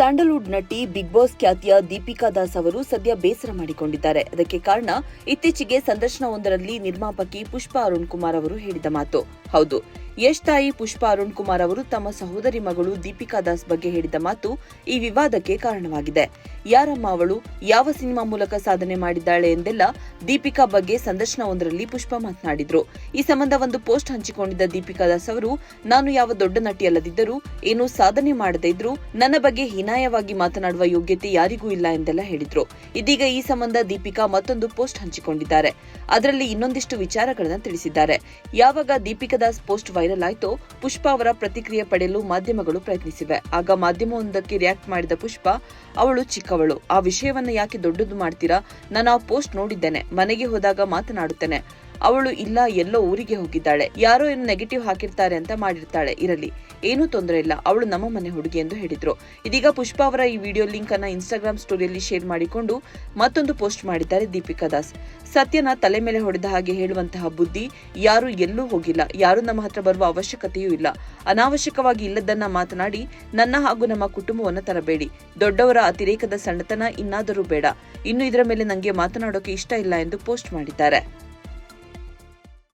Sandalwood ನಟಿ big boss ಖ್ಯಾತಿಯ ದೀಪಿಕಾ ದಾಸ್ ಅವರು ಸದ್ಯ ಬೇಸರ ಮಾಡಿಕೊಂಡಿದ್ದಾರೆ. ಅದಕ್ಕೆ ಕಾರಣ ಇತ್ತೀಚೆಗೆ ಸಂದರ್ಶನವೊಂದರಲ್ಲಿ ನಿರ್ಮಾಪಕಿ ಪುಷ್ಪಾ ಅರುಣ್ ಕುಮಾರ್ ಅವರು ಹೇಳಿದ ಮಾತು. ಹೌದು, ಯಶ್ ತಾಯಿ ಪುಷ್ಪಾ ಅರುಣ್ ಕುಮಾರ್ ಅವರು ತಮ್ಮ ಸಹೋದರಿ ಮಗಳು ದೀಪಿಕಾ ದಾಸ್ ಬಗ್ಗೆ ಹೇಳಿದ ಮಾತು ಈ ವಿವಾದಕ್ಕೆ ಕಾರಣವಾಗಿದೆ. ಯಾರಮ್ಮ ಅವಳು, ಯಾವ ಸಿನಿಮಾ ಮೂಲಕ ಸಾಧನೆ ಮಾಡಿದ್ದಾಳೆ ಎಂದೆಲ್ಲ ದೀಪಿಕಾ ಬಗ್ಗೆ ಸಂದರ್ಶನವೊಂದರಲ್ಲಿ ಪುಷ್ಪಾ ಮಾತನಾಡಿದ್ರು. ಈ ಸಂಬಂಧ ಒಂದು ಪೋಸ್ಟ್ ಹಂಚಿಕೊಂಡಿದ್ದ ದೀಪಿಕಾ ದಾಸ್ ಅವರು, ನಾನು ಯಾವ ದೊಡ್ಡ ನಟಿಯಲ್ಲದಿದ್ದರೂ, ಏನೂ ಸಾಧನೆ ಮಾಡದೇ ಇದ್ರೂ ನನ್ನ ಬಗ್ಗೆ ಹೀನಾಯವಾಗಿ ಮಾತನಾಡುವ ಯೋಗ್ಯತೆ ಯಾರಿಗೂ ಇಲ್ಲ ಎಂದೆಲ್ಲ ಹೇಳಿದ್ರು. ಇದೀಗ ಈ ಸಂಬಂಧ ದೀಪಿಕಾ ಮತ್ತೊಂದು ಪೋಸ್ಟ್ ಹಂಚಿಕೊಂಡಿದ್ದಾರೆ. ಅದರಲ್ಲಿ ಇನ್ನೊಂದಿಷ್ಟು ವಿಚಾರಗಳನ್ನು ತಿಳಿಸಿದ್ದಾರೆ. ಯಾವಾಗ ದೀಪಿಕಾ ದಾಸ್ ಪೋಸ್ಟ್ ವೈರಲ್ ಆಯ್ತೋ, ಪುಷ್ಪಾ ಅವರ ಪ್ರತಿಕ್ರಿಯೆ ಪಡೆಯಲು ಮಾಧ್ಯಮಗಳು ಪ್ರಯತ್ನಿಸಿವೆ. ಆಗ ಮಾಧ್ಯಮವೊಂದಕ್ಕೆ ರಿಯಾಕ್ಟ್ ಮಾಡಿದ ಪುಷ್ಪಾ, ಅವಳು ಚಿಕ್ಕವಳು, ಆ ವಿಷಯವನ್ನ ಯಾಕೆ ದೊಡ್ಡದು ಮಾಡ್ತೀರಾ? ನಾನು ಆ ಪೋಸ್ಟ್ ನೋಡಿದ್ದೇನೆ, ಮನೆಗೆ ಹೋದಾಗ ಮಾತನಾಡುತ್ತೇನೆ. ಅವಳು ಇಲ್ಲ, ಎಲ್ಲೋ ಊರಿಗೆ ಹೋಗಿದ್ದಾಳೆ, ಯಾರೋ ಏನು ನೆಗೆಟಿವ್ ಹಾಕಿರ್ತಾರೆ ಅಂತ ಮಾಡಿರ್ತಾಳೆ, ಇರಲಿ, ಏನೂ ತೊಂದರೆ ಇಲ್ಲ, ಅವಳು ನಮ್ಮ ಮನೆ ಹುಡುಗಿ ಎಂದು ಹೇಳಿದ್ರು. ಇದೀಗ ಪುಷ್ಪಾ ಅವರ ಈ ವಿಡಿಯೋ ಲಿಂಕ್ ಅನ್ನ ಇನ್ಸ್ಟಾಗ್ರಾಮ್ ಸ್ಟೋರಿಯಲ್ಲಿ ಶೇರ್ ಮಾಡಿಕೊಂಡು ಮತ್ತೊಂದು ಪೋಸ್ಟ್ ಮಾಡಿದ್ದಾರೆ ದೀಪಿಕಾ ದಾಸ್. ಸತ್ಯನ ತಲೆ ಮೇಲೆ ಹೊಡೆದ ಹಾಗೆ ಹೇಳುವಂತಹ ಬುದ್ಧಿ ಯಾರು ಎಲ್ಲೂ ಹೋಗಿಲ್ಲ, ಯಾರು ನಮ್ಮ ಹತ್ರ ಬರುವ ಅವಶ್ಯಕತೆಯೂ ಇಲ್ಲ. ಅನಾವಶ್ಯಕವಾಗಿ ಇಲ್ಲದನ್ನ ಮಾತನಾಡಿ ನನ್ನ ಹಾಗೂ ನಮ್ಮ ಕುಟುಂಬವನ್ನು ತರಬೇಡಿ. ದೊಡ್ಡವರ ಅತಿರೇಕದ ಸಣ್ಣತನ ಇನ್ನಾದರೂ ಬೇಡ. ಇನ್ನು ಇದರ ಮೇಲೆ ನಂಗೆ ಮಾತನಾಡೋಕೆ ಇಷ್ಟ ಇಲ್ಲ ಎಂದು ಪೋಸ್ಟ್ ಮಾಡಿದ್ದಾರೆ.